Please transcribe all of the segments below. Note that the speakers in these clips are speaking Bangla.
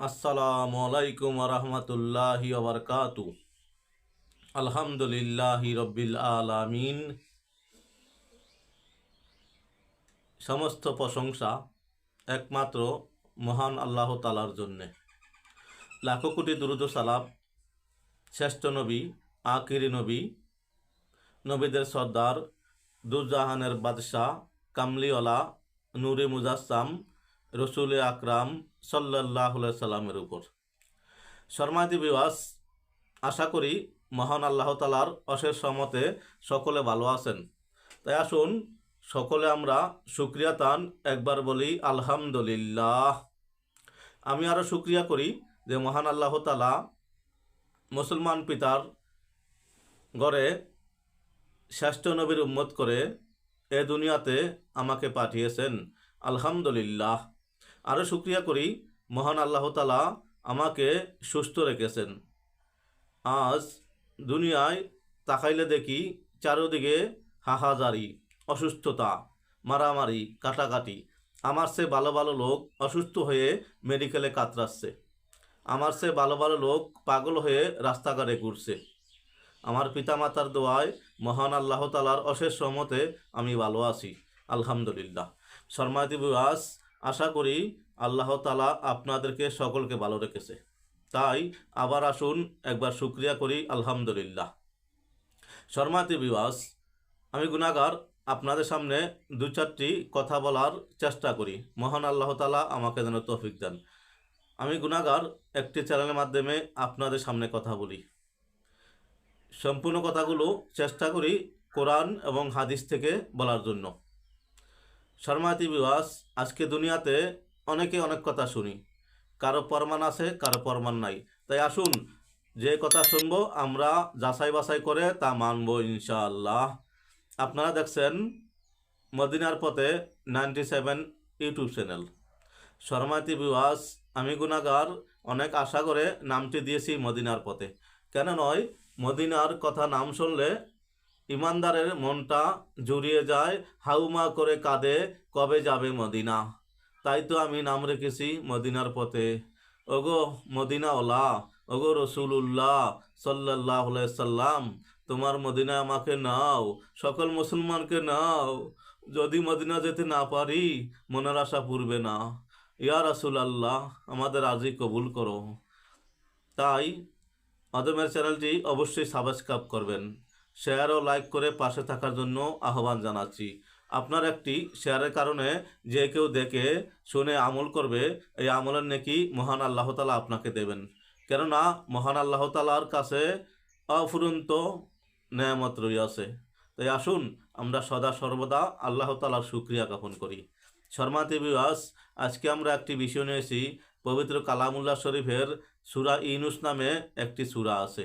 আসসালামু আলাইকুম রহমতুল্লাহি ওবরকাতু। আলহামদুলিল্লাহি রব্বিল আলামিন। সমস্ত প্রশংসা একমাত্র মহান আল্লাহ তালার জন্যে। লাখো কোটি দুরুদ ও সালাম শ্রেষ্ঠ নবী, আখিরি নবী, নবীদের সর্দার, দুজাহানের বাদশাহ, কামলিওয়ালা, নূরে মুজাসসাম, রসুল আকরাম সাল্লাল্লাহু আলাইহি সাল্লামের উপর। শর্মাদি বিওয়াস, আশা করি মহান আল্লাহ তালার অশেষ রহমতে সকলে ভালো আছেন। তাই আসুন সকলে আমরা শুক্রিয়া তান একবার বলি আলহামদুলিল্লাহ। আমি আরও শুক্রিয়া করি যে মহান আল্লাহ তালা মুসলমান পিতার ঘরে শ্রেষ্ঠ নবীর উম্মত করে এ দুনিয়াতে আমাকে পাঠিয়েছেন। আলহামদুলিল্লাহ। আরও শুক্রিয়া করি মহান আল্লাহ তালা আমাকে সুস্থ রেখেছেন। আজ দুনিয়ায় তাকাইলে দেখি চারদিকে হাহাজারি, অসুস্থতা, মারামারি, কাটাকাটি। আমার সে ভালো ভালো লোক অসুস্থ হয়ে মেডিকেলে কাতরাচ্ছে। আমার সে ভালো ভালো লোক পাগল হয়ে রাস্তাঘাটে ঘুরছে। আমার পিতামাতার দোয়ায় মহান আল্লাহ তালার অশেষ রহমতে আমি ভালো আছি, আলহামদুলিল্লাহ। শর্মাদি বিওয়াস, আশা করি আল্লাহ তালা আপনাদেরকে সকলকে ভালো রেখেছে। তাই আবার আসুন একবার শুক্রিয়া করি আলহামদুলিল্লাহ। শর্মাদি বিওয়াস, আমি গুনাহগার, আপনাদের সামনে দু চারটি কথা বলার চেষ্টা করি। মহান আল্লাহ তালা আমাকে যেন তৌফিক দেন। আমি গুনাহগার, একটি চ্যানেলের মাধ্যমে আপনাদের সামনে কথা বলি। সম্পূর্ণ কথাগুলো চেষ্টা করি কোরআন এবং হাদিস থেকে বলার জন্য। শর্মাতি বিওয়াস, আজকে দুনিয়াতে অনেকে অনেক কথা শুনি, কারো প্রমাণ আছে, কারো প্রমাণ নাই। তাই আসুন যে কথা শুনবো আমরা যাচাই বাছাই করে তা মানব ইনশাআল্লাহ। আপনারা দেখছেন মদিনার পথে 97 ইউটিউব চ্যানেল। শর্মাতি বিওয়াস, আমি গুনাহগার, অনেক আশা করে নামটি দিয়েছি মদিনার পথে। কেন নয়, মদিনার কথা নাম শুনলে ইমানদারের মনটা জুড়িয়ে যায়, হাউমা করে কাঁদে কবে যাবে মদিনা। তাই তো আমি নাম রেখেছি মদিনার পথে। ওগো মদিনাওয়ালা, ওগো রসুলুল্লাহ সাল্লাল্লাহু আলাইহি সাল্লাম, তোমার মদিনা আমাকে নাও, সকল মুসলমানকে নাও। যদি মদিনা যেতে না পারি মনের আশা পূরবে না। ইয়া রাসূলুল্লাহ, আমাদের আরজি কবুল করো। তাই আদমের চ্যানেলটি অবশ্যই সাবস্ক্রাইব করবেন, শেয়ার ও লাইক করে পাশে থাকার জন্য আহ্বান জানাচ্ছি। আপনার একটি শেয়ারের কারণে যে কেউ দেখে শুনে আমল করবে, এই আমলের নেকি মহান আল্লাহ তাআলা আপনাকে দেবেন। কেননা মহান আল্লাহ তাআলার কাছে অফুরন্ত নেয়ামত রইয়াছে। তাই আসুন আমরা সদা সর্বদা আল্লাহ তাআলার শুকরিয়া জ্ঞাপন করি। শর্মাতি বিওয়াস, আজকে আমরা একটি বিষয় নিয়েছি। পবিত্র কালামুল্লাহ শরীফের সূরা ইউনূস নামে একটি সূরা আছে।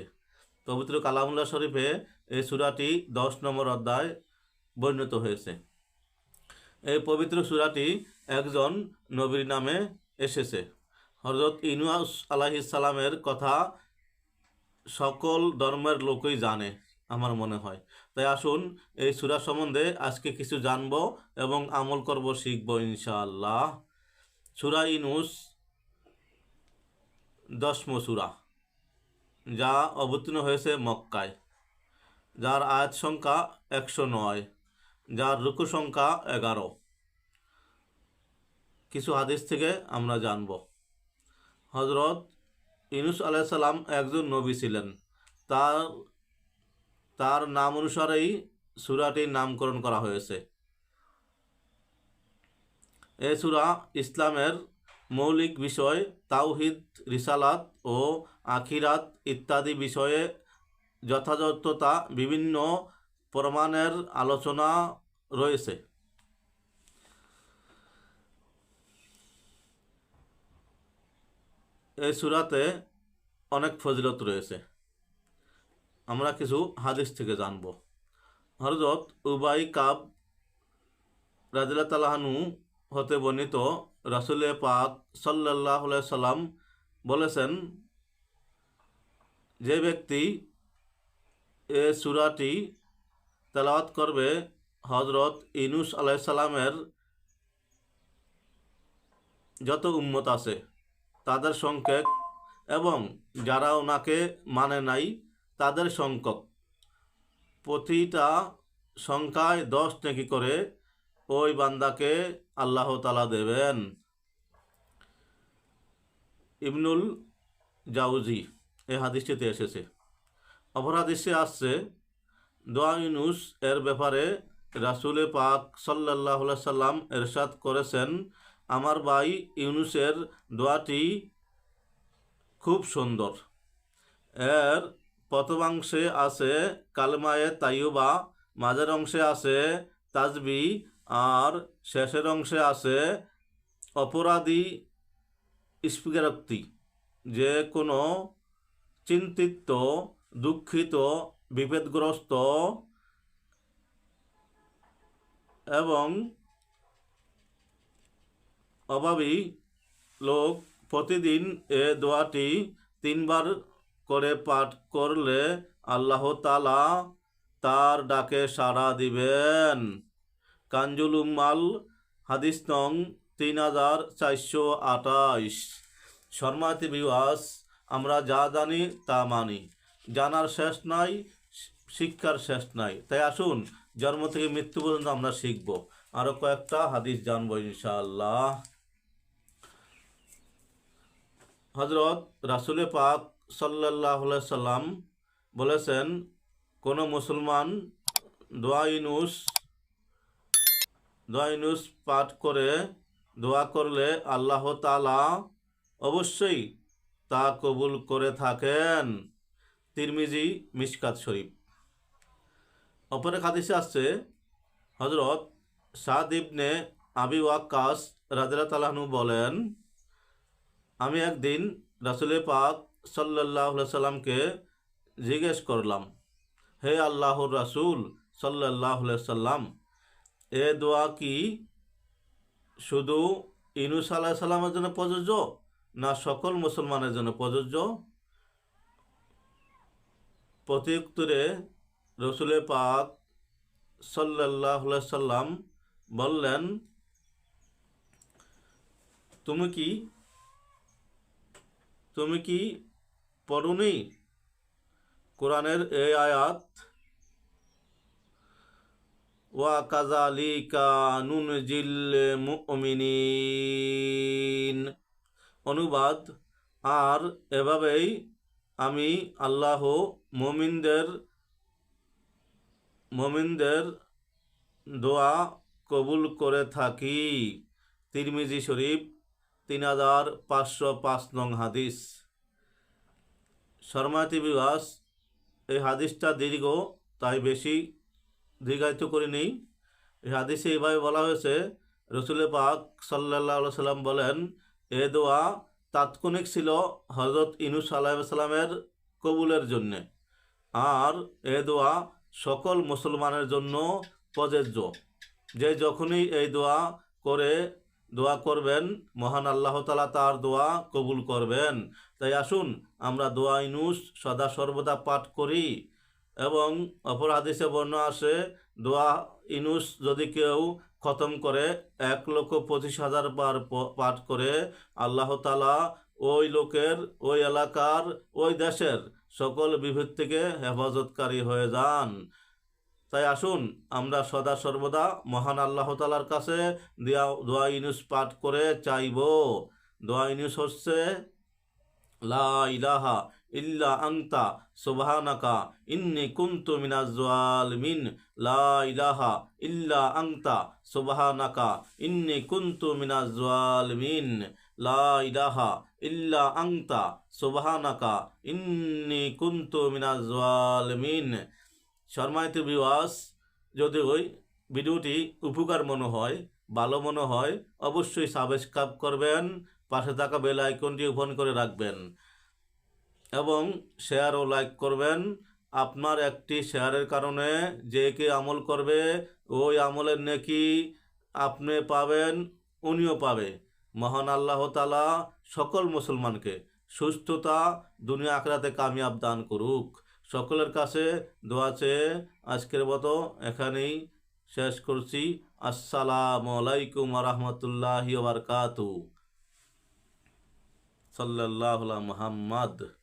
পবিত্র কালামুল্লাহ শরীফে এই সূরাটি 10 নম্বর অধ্যায় বর্ণিত হয়েছে। এই পবিত্র সূরাটি একজন নবীর নামে এসেছে। হযরত ইউনূস আলাইহিস সালামের কথা সকল ধর্মের লোকই জানে আমার মনে হয়। তাই আসুন এই সূরা সম্বন্ধে আজকে কিছু জানবো এবং আমল করব, শিখবো ইনশাআল্লাহ। সূরা ইউনূস 10ম সূরা, যা অবতীর্ণ হয়েছে মক্কায়, যার আয়াত সংখ্যা 109, যার রুকু সংখ্যা 11। কিছু হাদিস থেকে আমরা জানব। হযরত ইউনূস আলাইহিস সালাম একজন নবী ছিলেন। তার নাম অনুসারেই সূরাটির নামকরণ করা হয়েছে। এই সূরা ইসলামের মৌলিক বিষয় তাওহীদ, রিসালাত ও আখিরাত ইত্যাদি বিষয়ে যথাযথতা বিভিন্ন প্রমাণের আলোচনা রয়েছে। এই সূরাতে অনেক ফজিলত রয়েছে। আমরা কিছু হাদিস থেকে জানব। হযরত উবাই কাব রাদিয়াল্লাহু তাআলা আনহু হতে বর্ণিত, রাসূল পাক সাল্লাল্লাহু আলাইহি সাল্লাম বলেছেন, যে ব্যক্তি এ সূরাটি তেলাওয়াত করবে, হযরত ইউনূস আলাইহিস সালামের যত উম্মত আছে তাদের সংখ্যক এবং যারা ওনাকে মানে নাই তাদের সংখ্যক, প্রতিটা সংখ্যায় 10 নেকি করে ওই বান্দাকে আল্লাহ তাআলা দেবেন। ইবনুল জাউজি এই হাদিসটিতে এসেছে। অপর হাদিসে আসছে দোয়া ইউনুস এর ব্যাপারে রাসূল পাক সাল্লাল্লাহু আলাইহি সাল্লাম ইরশাদ করেছেন, আমার ভাই ইউনুসের দোয়াটি খুব সুন্দর। এর প্রথমাংশে আছে কালমায়ে তাইয়্যিবা, মাঝের অংশে আছে তাজবি, আর শেষের অংশে আছে অপরাধী স্বীকারোক্তি। যে কোনো চিন্তিত, দুঃখিত, বিপদগ্রস্ত এবং অভাবী লোক প্রতিদিন এ দোয়াটি 3 বার করে পাঠ করলে আল্লাহ তাআলা তার ডাকে সাড়া দিবেন। কানজুল উম্মাল হাদিস নং 3428। সম্মানিত ভিউয়ার্স, আমরা যা জানি তা মানি, জানার শেষ নাই, শিক্ষার শেষ নাই। তাই আসুন জন্ম থেকে মৃত্যু পর্যন্ত আমরা শিখব, আরও কয়েকটা হাদিস জানবো ইনশাআল্লাহ। হযরত রাসূল পাক সাল্লাল্লাহু আলাইহি সাল্লাম বলেছেন, কোনো মুসলমান দোয়া ইউনুস পাঠ করে দোয়া করলে আল্লাহ তাআলা অবশ্যই তা কবুল করে থাকেন। তিরমিজি, মিশকাত শরীফ। অপর এক হাদিসে আসছে হযরত সাদ ইবনে আবি ওয়াক্কাস রাদিয়াল্লাহু তাআলা আনহু বলেন, আমি একদিন রাসূল পাক সাল্লাল্লাহু আলাইহি সাল্লামকে জিজ্ঞেস করলাম, হে আল্লাহর রাসূল সাল্লাল্লাহু আলাইহি সাল্লাম, এ দোয়া কি শুধু ইউনুস আলাইহিস সালামের জন্য প্রযোজ্য না সকল মুসলমানের জন্য প্রযোজ্য? প্রত্যুত্তরে রাসূল পাক সাল্লাল্লাহু আলাইহি সাল্লাম বললেন, তুমি কি পড়োনি কোরআনের এই আয়াত, ওয়া কাযালিকা নুনজিল মুমিনিন? অনুবাদ, আর এভাবেই আমি আল্লাহ মুমিনদের দোয়া কবুল করে থাকি। তিরমিজি শরীফ 3505 নং হাদিস। সম্মানিত ভিউয়ার্স, এই হাদিসটা দীর্ঘ, তাই বেশি দীর্ঘায়িত করিনি। এই হাদিসে এইভাবে বলা হয়েছে, রাসূল পাক সাল্লাল্লাহু আলাইহি সাল্লাম বলেন, এ দোয়া তাৎক্ষণিক ছিল হযরত ইউনুস আলাইহিস সালামের কবুলের জন্য, আর এ দোয়া সকল মুসলমানের জন্য প্রযোজ্য। যে যখনই এই দোয়া করবেন মহান আল্লাহ তাআলা তার দোয়া কবুল করবেন। তাই আসুন আমরা দোয়া ইউনুস সদা সর্বদা পাঠ করি। এবং অপর হাদিসে বর্ণনা আসে, দোয়া ইউনুস যদি কেউ খতম করে 1,25,000 বার পাঠ করে, আল্লাহ তাআলা ওই লোকের, ওই এলাকার, ওই দেশের সকল বিপদ থেকে হেফাজতকারী হয়ে যান। তাই আসুন আমরা সদা সর্বদা মহান আল্লাহ তাআলার কাছে দোয়া ইউনুস পাঠ করে চাইব। দোয়া ইউনুস হচ্ছে, লা ইলাহা ইল্লা আনতা সুবহানাকা ইন্নী কুনতু মিনাজ জালিমিন। লা ইলাহা ইল্লা আনতা সুবহানাকা ইন্নী কুনতু মিনাজ জালিমিন। লা ইলাহা ইল্লা আনতা সুবহানাকা ইন্নী কুনতু মিনাজ জালিমিন। সম্মানিত ভিউয়ার্স, যদি ওই ভিডিওটি উপকার মনে হয়, ভালো মনে হয়, অবশ্যই সাবস্ক্রাইব করবেন, পাশে থাকা বেল আইকনটি অন করে রাখবেন এবং শেয়ার ও লাইক করবেন। আপনার একটি শেয়ারের কারণে যে কে আমল করবে ওই আমলের নেকি আপনি পাবেন, উনিও পাবে। মহান আল্লাহ তাআলা সকল মুসলমানকে সুস্থতা, দুনিয়া আখিরাতে কামিয়াব দান করুক। সকলের কাছে দোয়া চেয়ে আজকের মতো এখানেই শেষ করছি। আসসালামু আলাইকুম ওয়া রাহমাতুল্লাহি ওয়া বারাকাতুহু। সাল্লাল্লাহু আলা মুহাম্মাদ।